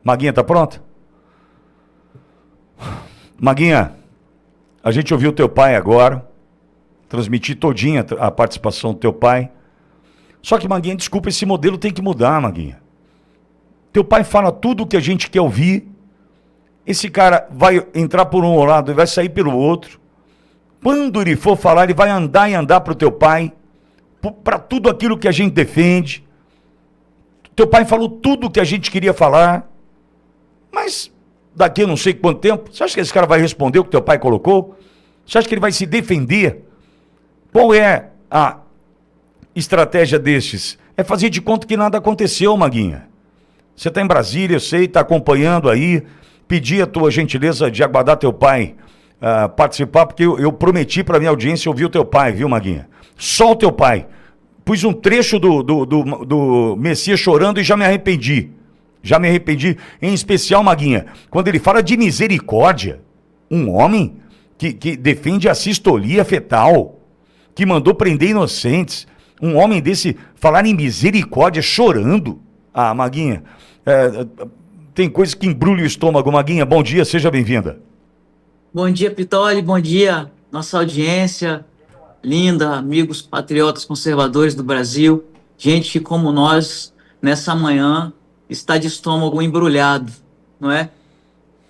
Maguinha, tá pronto? Maguinha, a gente ouviu teu pai agora, transmitir todinha a participação do teu pai. Só que, Maguinha, desculpa, esse modelo tem que mudar, Maguinha. Teu pai fala tudo o que a gente quer ouvir. Esse cara vai entrar por um lado e vai sair pelo outro. Quando ele for falar, ele vai andar e andar pro teu pai, para tudo aquilo que a gente defende. Teu pai falou tudo o que a gente queria falar. Mas daqui a não sei quanto tempo, você acha que esse cara vai responder o que teu pai colocou? Você acha que ele vai se defender? Qual é a estratégia destes? É fazer de conta que nada aconteceu, Maguinha. Você está em Brasília, eu sei, está acompanhando aí. Pedi a tua gentileza de aguardar teu pai participar, porque eu prometi para minha audiência ouvir o teu pai, viu, Maguinha? Só o teu pai. Pus um trecho do Messias chorando e já me arrependi. Já me arrependi. Em especial, Maguinha, quando ele fala de misericórdia. Um homem que defende a sistolia fetal, que mandou prender inocentes. Um homem desse falar em misericórdia chorando. Ah, Maguinha, tem coisa que embrulha o estômago. Maguinha, bom dia, seja bem-vinda. Bom dia, Pitoli, bom dia, nossa audiência linda, amigos patriotas conservadores do Brasil, gente que, como nós, nessa manhã, está de estômago embrulhado, não é?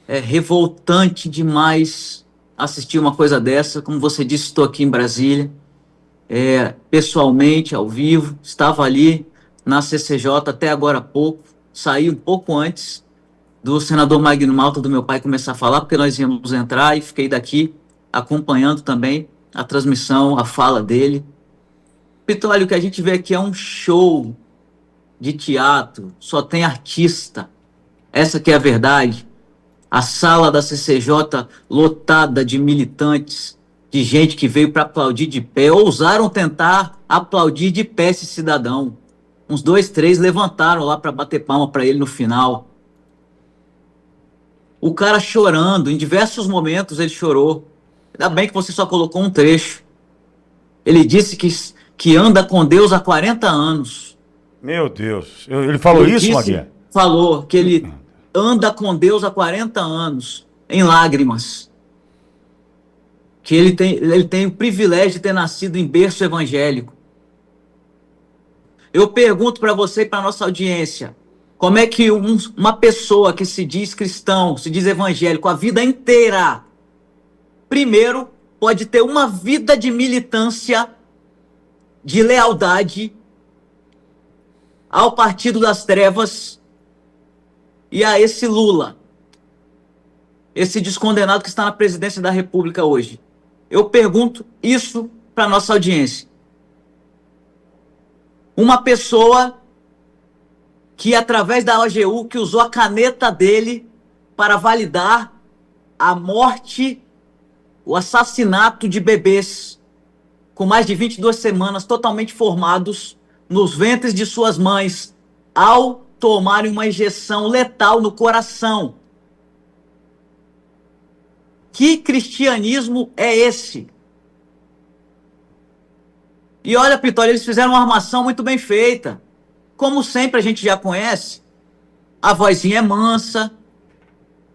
É revoltante demais assistir uma coisa dessa. Como você disse, estou aqui em Brasília, pessoalmente, ao vivo, estava ali na CCJ até agora há pouco, saí um pouco antes do senador Magno Malta, do meu pai, começar a falar, porque nós íamos entrar, e fiquei daqui acompanhando também a transmissão, a fala dele. Pitoli, o que a gente vê aqui é um show de teatro, só tem artista. Essa que é a verdade. A sala da CCJ lotada de militantes, de gente que veio para aplaudir de pé, ousaram tentar aplaudir de pé esse cidadão. Uns 2, 3 levantaram lá para bater palma para ele no final. O cara chorando, em diversos momentos ele chorou. Ainda bem que você só colocou um trecho. Ele disse que anda com Deus há 40 anos. Meu Deus, ele falou isso, Maguinha? Falou que ele anda com Deus há 40 anos, em lágrimas. Que ele tem o privilégio de ter nascido em berço evangélico. Eu pergunto para você e para a nossa audiência, como é que uma pessoa que se diz cristão, se diz evangélico, a vida inteira, primeiro, pode ter uma vida de militância, de lealdade ao Partido das Trevas e a esse Lula, esse descondenado que está na presidência da República hoje? Eu pergunto isso para a nossa audiência. Uma pessoa que, através da AGU, que usou a caneta dele para validar a morte, o assassinato de bebês com mais de 22 semanas totalmente formados nos ventres de suas mães, ao tomarem uma injeção letal no coração. Que cristianismo é esse? E olha, Pitoli, eles fizeram uma armação muito bem feita. Como sempre a gente já conhece, a vozinha é mansa,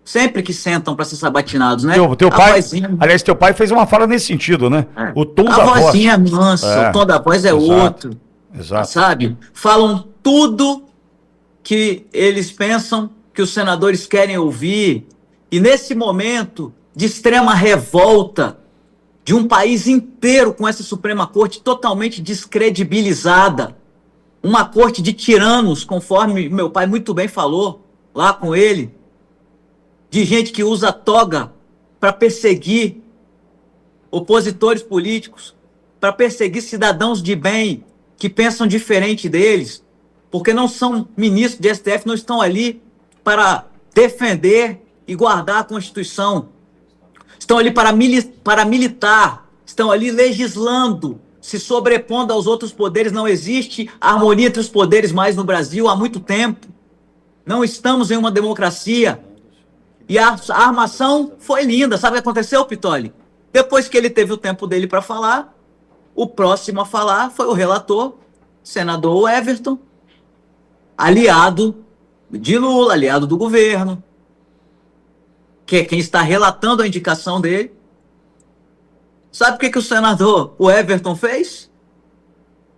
sempre que sentam para ser sabatinados, né? Teu pai, vozinha... Aliás, teu pai fez uma fala nesse sentido, né? O tom da voz. A vozinha é mansa, o tom da voz é outro. Exato. Sabe? Falam tudo que eles pensam que os senadores querem ouvir. E nesse momento de extrema revolta de um país inteiro com essa Suprema Corte totalmente descredibilizada, uma corte de tiranos, conforme meu pai muito bem falou lá com ele, de gente que usa toga para perseguir opositores políticos, para perseguir cidadãos de bem que pensam diferente deles, porque não são ministros de STF, não estão ali para defender e guardar a Constituição. Estão ali para militar, estão ali legislando, se sobrepondo aos outros poderes. Não existe harmonia entre os poderes mais no Brasil há muito tempo. Não estamos em uma democracia. E a armação foi linda. Sabe o que aconteceu, Pitoli? Depois que ele teve o tempo dele para falar, o próximo a falar foi o relator, senador Everton, aliado de Lula, aliado do governo, que é quem está relatando a indicação dele. Sabe o que o senador, o Everton, fez?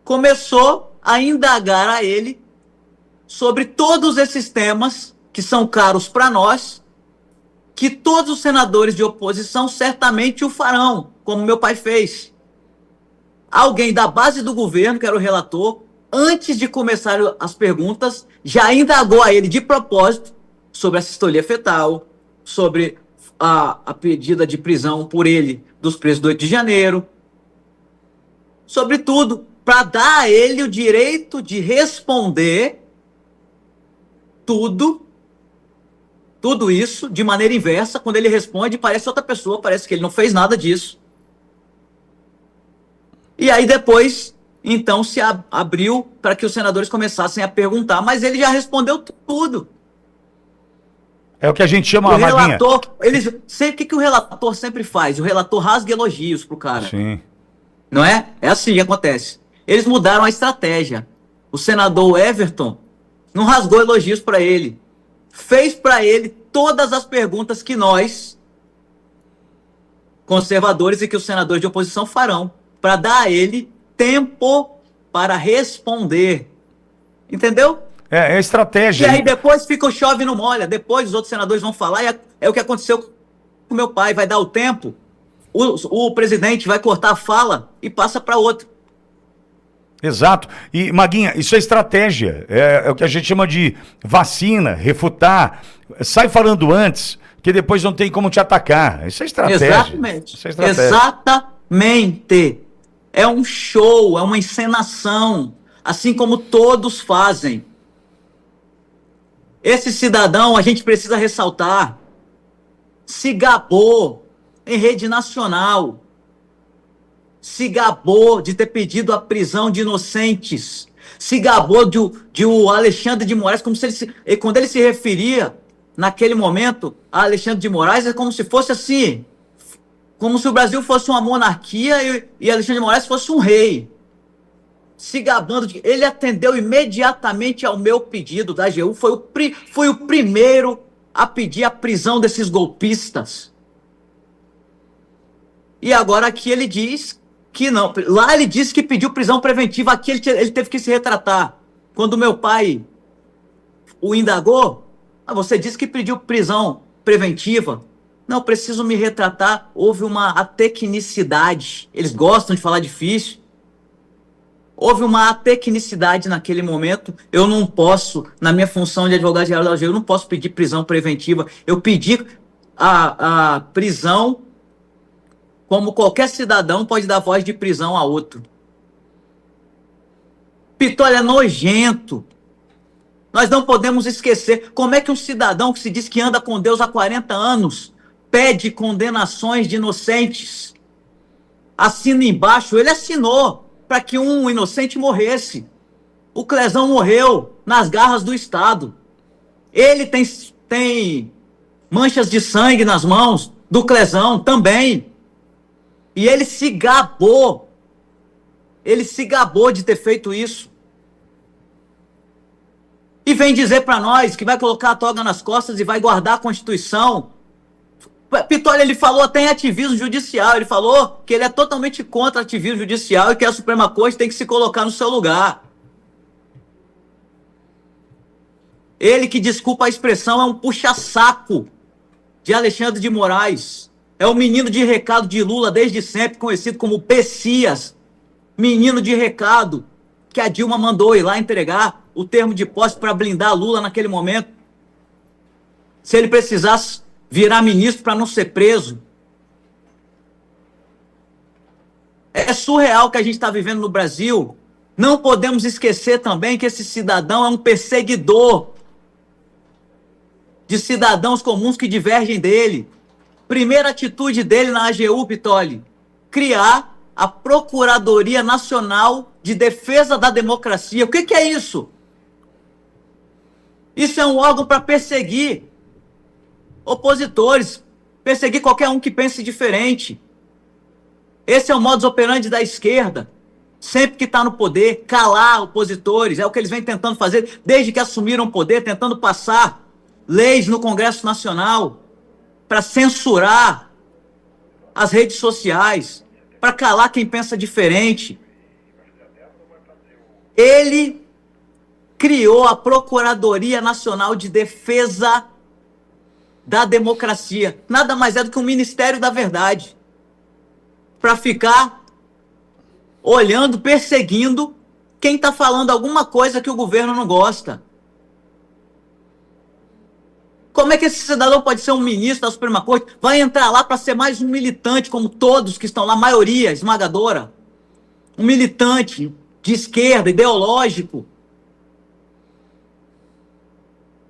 Começou a indagar a ele sobre todos esses temas que são caros para nós, que todos os senadores de oposição certamente o farão, como meu pai fez. Alguém da base do governo, que era o relator, antes de começar as perguntas, já indagou a ele de propósito sobre a sistolia fetal, sobre a pedida de prisão por ele dos presos do 8 de janeiro, sobre tudo, para dar a ele o direito de responder tudo isso de maneira inversa. Quando ele responde, parece outra pessoa, parece que ele não fez nada disso. E aí depois, então, se abriu para que os senadores começassem a perguntar, mas ele já respondeu tudo. É o que a gente chama, o relator, o que o relator sempre faz? O relator rasga elogios pro cara. Sim. Não é? É assim que acontece. Eles mudaram a estratégia. O senador Everton não rasgou elogios para ele. Fez para ele todas as perguntas que nós, conservadores, e que os senadores de oposição farão, para dar a ele tempo para responder. Entendeu? É estratégia. E aí depois fica o chove não molha. Depois os outros senadores vão falar, e é o que aconteceu com meu pai. Vai dar o tempo, o presidente vai cortar a fala e passa para outro. Exato. E, Maguinha, isso é estratégia. É o que a gente chama de vacina, refutar. Sai falando antes, que depois não tem como te atacar. Isso é estratégia. Exatamente. Isso é estratégia. Exatamente. É um show, é uma encenação. Assim como todos fazem. Esse cidadão, a gente precisa ressaltar, se gabou em rede nacional. Se gabou de ter pedido a prisão de inocentes. Se gabou de o Alexandre de Moraes, como se quando ele se referia, naquele momento, a Alexandre de Moraes, é como se fosse assim, como se o Brasil fosse uma monarquia e Alexandre de Moraes fosse um rei. Se gabando de... Ele atendeu imediatamente ao meu pedido da AGU, foi o primeiro a pedir a prisão desses golpistas. E agora aqui ele diz que não. Lá ele disse que pediu prisão preventiva, aqui ele teve que se retratar. Quando meu pai o indagou, você disse que pediu prisão preventiva. Não, preciso me retratar, houve uma atecnicidade. Eles gostam de falar difícil. Houve uma atecnicidade naquele momento. Eu não posso, na minha função de advogado-geral da AGU, eu não posso pedir prisão preventiva. Eu pedi a prisão como qualquer cidadão pode dar voz de prisão a outro. Pitolho é nojento. Nós não podemos esquecer como é que um cidadão que se diz que anda com Deus há 40 anos pede condenações de inocentes. Assina embaixo, ele assinou para que um inocente morresse. O Clezão morreu nas garras do Estado. Ele tem manchas de sangue nas mãos do Clezão também. E ele se gabou. Ele se gabou de ter feito isso. E vem dizer para nós que vai colocar a toga nas costas e vai guardar a Constituição. Pitolho, ele falou até em ativismo judicial. Ele falou que ele é totalmente contra ativismo judicial e que a Suprema Corte tem que se colocar no seu lugar. Ele que, desculpa a expressão, é um puxa-saco de Alexandre de Moraes. É o menino de recado de Lula desde sempre, conhecido como Pessias. Menino de recado que a Dilma mandou ir lá entregar o termo de posse para blindar Lula naquele momento. Se ele precisasse virar ministro para não ser preso. É surreal o que a gente está vivendo no Brasil. Não podemos esquecer também que esse cidadão é um perseguidor de cidadãos comuns que divergem dele. Primeira atitude dele na AGU, Pitolho, criar a Procuradoria Nacional de Defesa da Democracia. O que é isso? Isso é um órgão para perseguir opositores, perseguir qualquer um que pense diferente. Esse é o modus operandi da esquerda. sempre que está no poder, calar opositores. É o que eles vêm tentando fazer desde que assumiram o poder, tentando passar leis no Congresso Nacional para censurar as redes sociais, para calar quem pensa diferente. Ele criou a Procuradoria Nacional de Defesa da Democracia. Nada mais é do que um Ministério da Verdade, para ficar olhando, perseguindo quem está falando alguma coisa que o governo não gosta. Como é que esse cidadão pode ser um ministro da Suprema Corte? Vai entrar lá para ser mais um militante, como todos que estão lá, maioria esmagadora. Um militante de esquerda, ideológico.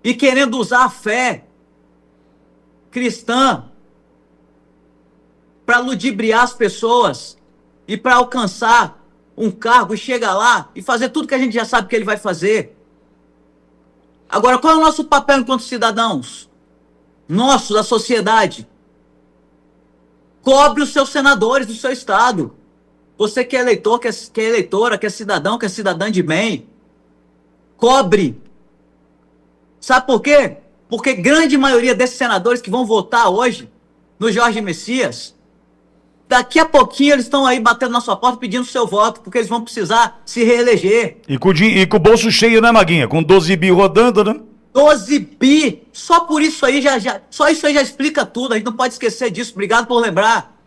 E querendo usar a fé cristã para ludibriar as pessoas e para alcançar um cargo e chegar lá e fazer tudo que a gente já sabe que ele vai fazer. Agora, qual é o nosso papel enquanto cidadãos? Nosso, da sociedade. Cobre os seus senadores do seu estado. Você que é eleitor, que é eleitora, que é cidadão, que é cidadã de bem. Cobre. Sabe por quê? Porque grande maioria desses senadores que vão votar hoje no Jorge Messias, daqui a pouquinho eles estão aí batendo na sua porta pedindo seu voto, porque eles vão precisar se reeleger. E com o bolso cheio, né, Maguinha? Com 12 bi rodando, né? 12 bi! Só por isso aí só isso aí já explica tudo. A gente não pode esquecer disso. Obrigado por lembrar.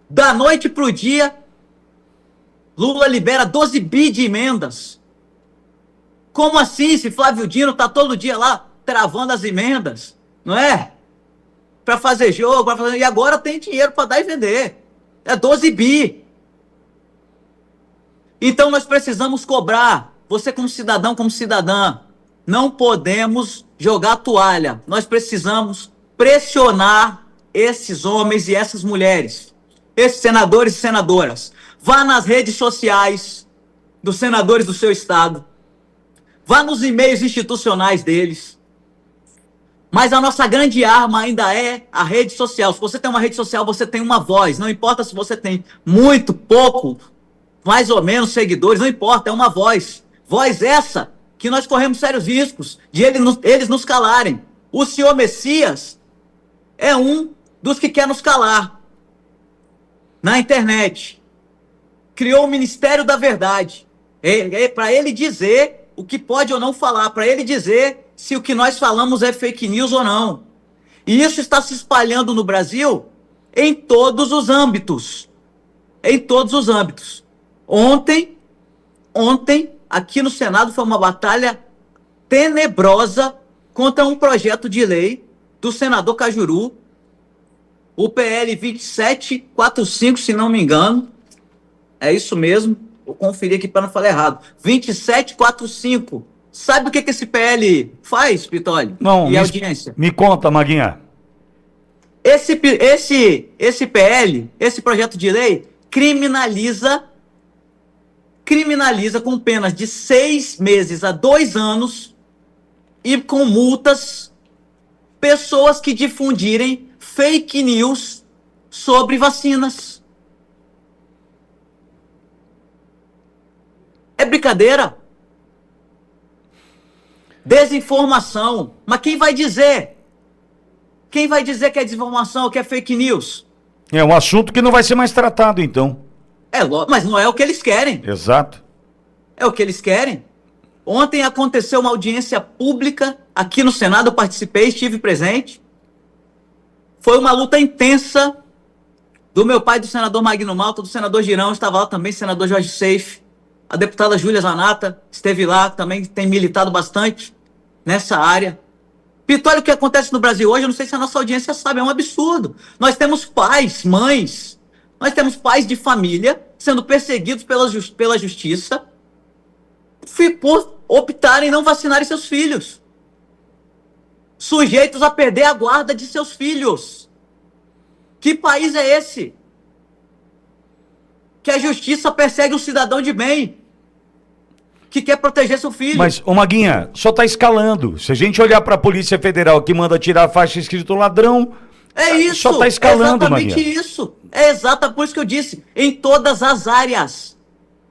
Da noite pro dia, Lula libera 12 bi de emendas. Como assim? Se Flávio Dino tá todo dia lá travando as emendas, não é? Para fazer jogo, e agora tem dinheiro para dar e vender. É 12 bi. Então nós precisamos cobrar. Você como cidadão, como cidadã, não podemos jogar a toalha. Nós precisamos pressionar esses homens e essas mulheres, esses senadores e senadoras. Vá nas redes sociais dos senadores do seu estado. Vá nos e-mails institucionais deles. Mas a nossa grande arma ainda é a rede social. Se você tem uma rede social, você tem uma voz. Não importa se você tem muito, pouco, mais ou menos seguidores, não importa, é uma voz. Voz essa que nós corremos sérios riscos de eles nos calarem. O senhor Messias é um dos que quer nos calar na internet. Criou o Ministério da Verdade. Para ele dizer o que pode ou não falar, para ele dizer se o que nós falamos é fake news ou não. E isso está se espalhando no Brasil em todos os âmbitos. Em todos os âmbitos. Ontem, aqui no Senado foi uma batalha tenebrosa contra um projeto de lei do senador Cajuru, o PL 2745, se não me engano. É isso mesmo. Vou conferir aqui para não falar errado. 2745. Sabe o que esse PL faz, Pitoli? Não, e audiência? Me conta, Maguinha. Esse PL, esse projeto de lei, criminaliza com penas de 6 meses a 2 anos e com multas pessoas que difundirem fake news sobre vacinas. É brincadeira? Desinformação. Mas quem vai dizer? Quem vai dizer que é desinformação, que é fake news? É um assunto que não vai ser mais tratado, então. Mas não é o que eles querem. Exato. É o que eles querem. Ontem aconteceu uma audiência pública aqui no Senado, eu participei, estive presente. Foi uma luta intensa do meu pai, do senador Magno Malta, do senador Girão, estava lá também, senador Jorge Seife. A deputada Júlia Zanata esteve lá, também tem militado bastante nessa área. Pitoli, o que acontece no Brasil hoje, eu não sei se a nossa audiência sabe, é um absurdo. Nós temos pais, mães, nós temos pais de família sendo perseguidos pela justiça por optarem em não vacinarem seus filhos. Sujeitos a perder a guarda de seus filhos. Que país é esse? Que a justiça persegue um cidadão de bem, que quer proteger seu filho. Mas, ô Maguinha, só tá escalando. Se a gente olhar pra Polícia Federal que manda tirar a faixa escrito ladrão, é isso. Só tá escalando, Maguinha. É exatamente isso. É exatamente por isso que eu disse. Em todas as áreas.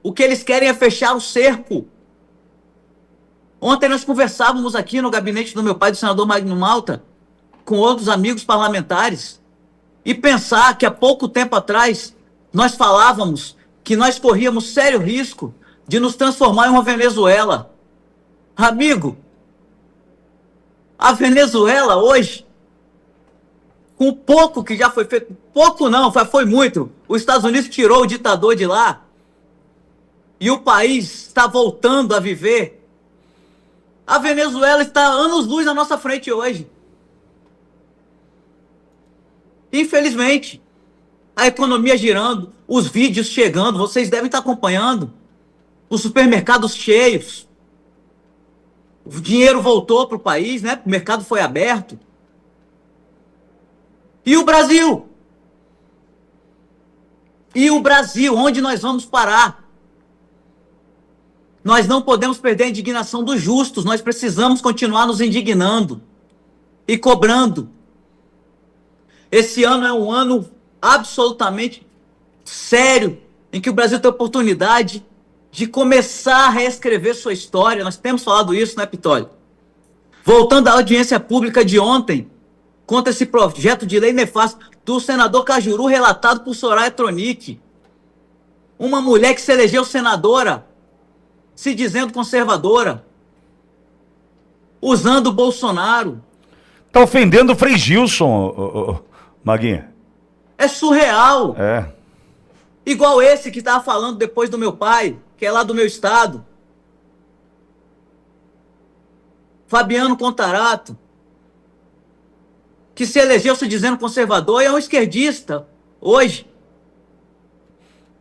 O que eles querem é fechar o cerco. Ontem nós conversávamos aqui no gabinete do meu pai, do senador Magno Malta, com outros amigos parlamentares, e pensar que há pouco tempo atrás nós falávamos que nós corríamos sério risco de nos transformar em uma Venezuela. Amigo, a Venezuela hoje, com o pouco que já foi feito, pouco não, foi muito, os Estados Unidos tirou o ditador de lá e o país está voltando a viver. A Venezuela está anos-luz na nossa frente hoje. Infelizmente, a economia girando, os vídeos chegando, vocês devem estar acompanhando, os supermercados cheios, o dinheiro voltou para o país, né? O mercado foi aberto. E o Brasil? E o Brasil, onde nós vamos parar? Nós não podemos perder a indignação dos justos, nós precisamos continuar nos indignando e cobrando. Esse ano é um ano absolutamente sério, em que o Brasil tem a oportunidade de começar a reescrever sua história. Nós temos falado isso, né, Pitoli? Voltando à audiência pública de ontem, contra esse projeto de lei nefasto do senador Cajuru, relatado por Soraya Tronic. Uma mulher que se elegeu senadora, se dizendo conservadora, usando o Bolsonaro. Tá ofendendo o Frei Gilson, Maguinha. É surreal. É. Igual esse que estava falando depois do meu pai, que é lá do meu estado. Fabiano Contarato, que se elegeu se dizendo conservador e é um esquerdista hoje.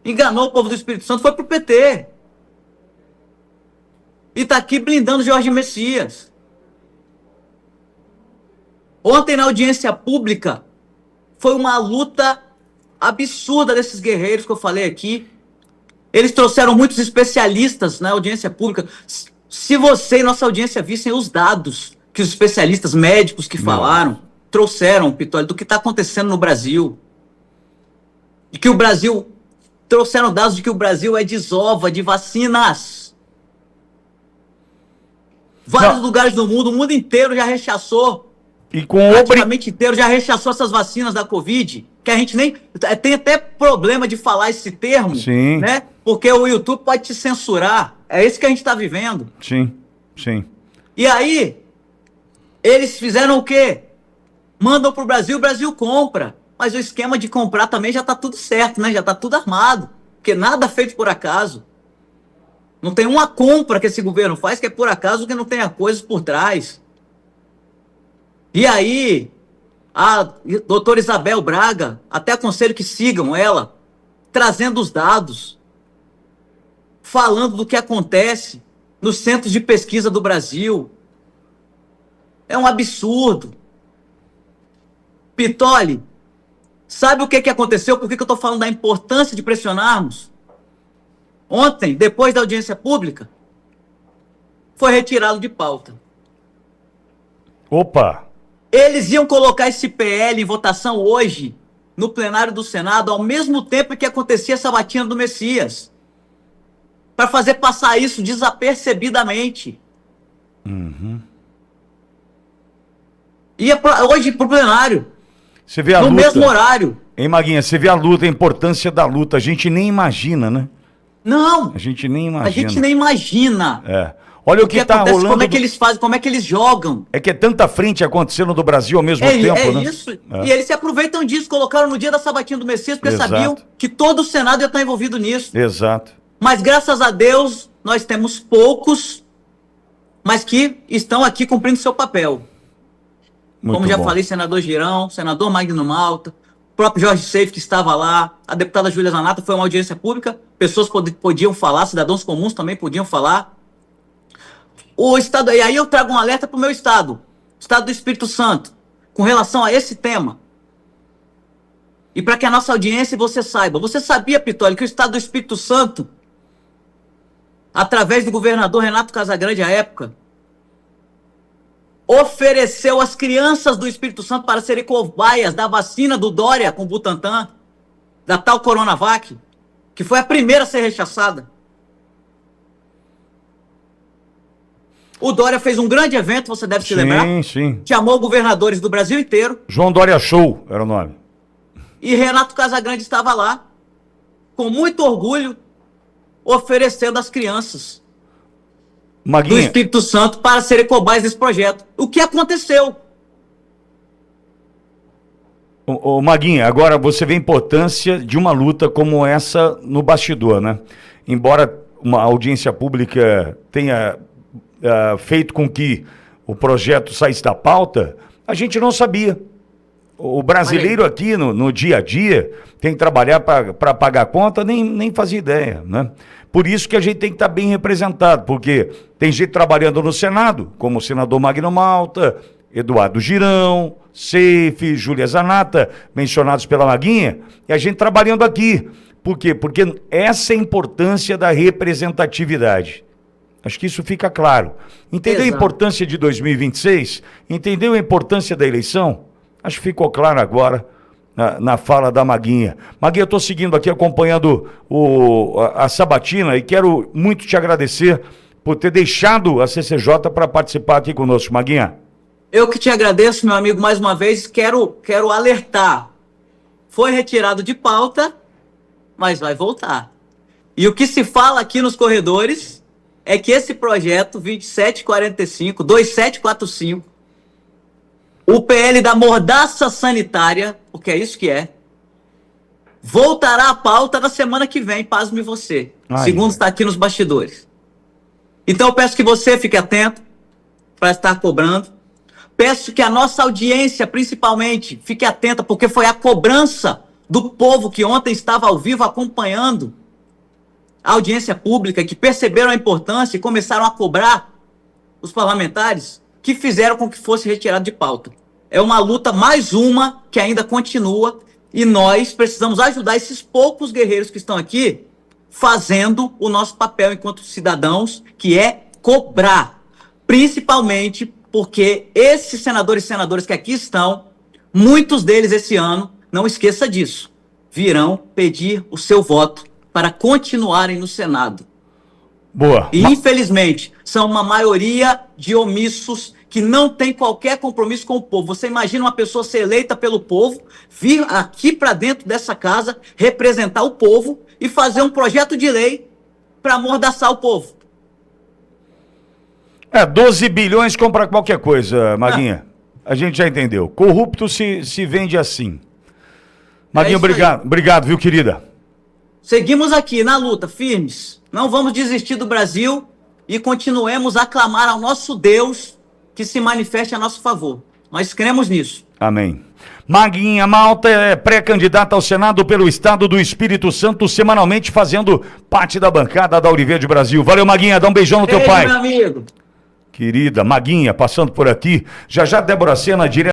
Enganou o povo do Espírito Santo, foi pro PT. E está aqui blindando Jorge Messias. Ontem, na audiência pública, foi uma luta absurda desses guerreiros que eu falei aqui. Eles trouxeram muitos especialistas na audiência pública. Se você e nossa audiência vissem os dados que os especialistas médicos que falaram, trouxeram, Pitoli, do que está acontecendo no Brasil. De que o Brasil... Trouxeram dados de que o Brasil é desova de vacinas. Vários lugares do mundo, o mundo inteiro já rechaçou. E com praticamente inteiro já rechaçou essas vacinas da Covid, que a gente nem... Tem até problema de falar esse termo, sim, né? Porque o YouTube pode te censurar. É isso que a gente está vivendo. Sim, sim. E aí, eles fizeram o quê? Mandam para o Brasil compra. Mas o esquema de comprar também já está tudo certo, né? Já está tudo armado. Porque nada feito por acaso. Não tem uma compra que esse governo faz que é por acaso, que não tenha coisas por trás. E aí, a doutora Isabel Braga, até aconselho que sigam ela, trazendo os dados, falando do que acontece nos centros de pesquisa do Brasil. É um absurdo. Pitoli, sabe o que aconteceu? Por que eu estou falando da importância de pressionarmos? Ontem, depois da audiência pública, foi retirado de pauta. Opa! Eles iam colocar esse PL em votação hoje, no plenário do Senado, ao mesmo tempo que acontecia essa batina do Messias. Para fazer passar isso desapercebidamente. Ia hoje para o plenário. Você vê a no luta, mesmo horário. Hein, Maguinha? Você vê a luta, a importância da luta. A gente nem imagina, né? Não. A gente nem imagina. A gente nem imagina. É. Olha o que está acontece, rolando. Como é que eles fazem, como é que eles jogam. É que é tanta frente acontecendo no Brasil ao mesmo tempo, né? Isso. E eles se aproveitam disso, colocaram no dia da sabatina do Messias, porque sabiam que todo o Senado ia estar envolvido nisso. Exato. Mas graças a Deus, nós temos poucos, mas que estão aqui cumprindo seu papel. Muito Como já bom. falei, senador Girão, senador Magno Malta, o próprio Jorge Seif, que estava lá, a deputada Júlia Zanata, foi uma audiência pública, pessoas podiam falar, cidadãos comuns também podiam falar. O estado, e aí eu trago um alerta para o meu estado, estado do Espírito Santo, com relação a esse tema. E para que a nossa audiência você saiba, você sabia, Pitoli, que o estado do Espírito Santo, através do governador Renato Casagrande à época, ofereceu as crianças do Espírito Santo para serem cobaias da vacina do Dória com o Butantan, da tal Coronavac, que foi a primeira a ser rechaçada. O Dória fez um grande evento, você deve se lembrar. Sim, sim. Chamou governadores do Brasil inteiro. João Dória Show era o nome. E Renato Casagrande estava lá, com muito orgulho, oferecendo às crianças do Maguinha, Espírito Santo para serem cobaias desse projeto. O que aconteceu? ô, Maguinha, agora você vê a importância de uma luta como essa no bastidor, né? Embora uma audiência pública tenha feito com que o projeto saísse da pauta, a gente não sabia. O brasileiro aqui no dia a dia tem que trabalhar para pagar a conta, nem fazia ideia, né? Por isso que a gente tem que estar bem representado, porque tem gente trabalhando no Senado, como o senador Magno Malta, Eduardo Girão, Seife, Júlia Zanata, mencionados pela Maguinha, e a gente trabalhando aqui. Por quê? Porque essa é a importância da representatividade. Acho que isso fica claro. Entendeu a importância de 2026? Entendeu a importância da eleição? Acho que ficou claro agora na fala da Maguinha. Maguinha, eu estou seguindo aqui, acompanhando a sabatina e quero muito te agradecer por ter deixado a CCJ para participar aqui conosco, Maguinha. Eu que te agradeço, meu amigo, mais uma vez. Quero alertar. Foi retirado de pauta, mas vai voltar. E o que se fala aqui nos corredores é que esse projeto 2745, o PL da mordaça sanitária, porque é isso que é, voltará à pauta na semana que vem, pasme você. Segundo está aqui nos bastidores. Então eu peço que você fique atento para estar cobrando. Peço que a nossa audiência, principalmente, fique atenta, porque foi a cobrança do povo que ontem estava ao vivo acompanhando a audiência pública, que perceberam a importância e começaram a cobrar os parlamentares, que fizeram com que fosse retirado de pauta. É uma luta, mais uma, que ainda continua, e nós precisamos ajudar esses poucos guerreiros que estão aqui fazendo o nosso papel enquanto cidadãos, que é cobrar, principalmente porque esses senadores e senadoras que aqui estão, muitos deles esse ano, não esqueça disso, virão pedir o seu voto para continuarem no Senado. Boa. E, infelizmente, são uma maioria de omissos que não tem qualquer compromisso com o povo. Você imagina uma pessoa ser eleita pelo povo, vir aqui para dentro dessa casa, representar o povo e fazer um projeto de lei para amordaçar o povo. 12 bilhões compra qualquer coisa, Maguinha. A gente já entendeu. Corrupto se vende assim. Maguinha, obrigado, viu, querida? Seguimos aqui na luta, firmes. Não vamos desistir do Brasil e continuemos a clamar ao nosso Deus que se manifeste a nosso favor. Nós cremos nisso. Amém. Maguinha Malta é pré-candidata ao Senado pelo Estado do Espírito Santo, semanalmente fazendo parte da bancada da Auriverde Brasil. Valeu, Maguinha, dá um beijão no teu pai. Meu amigo. Querida Maguinha, passando por aqui. Já Débora Sena, direto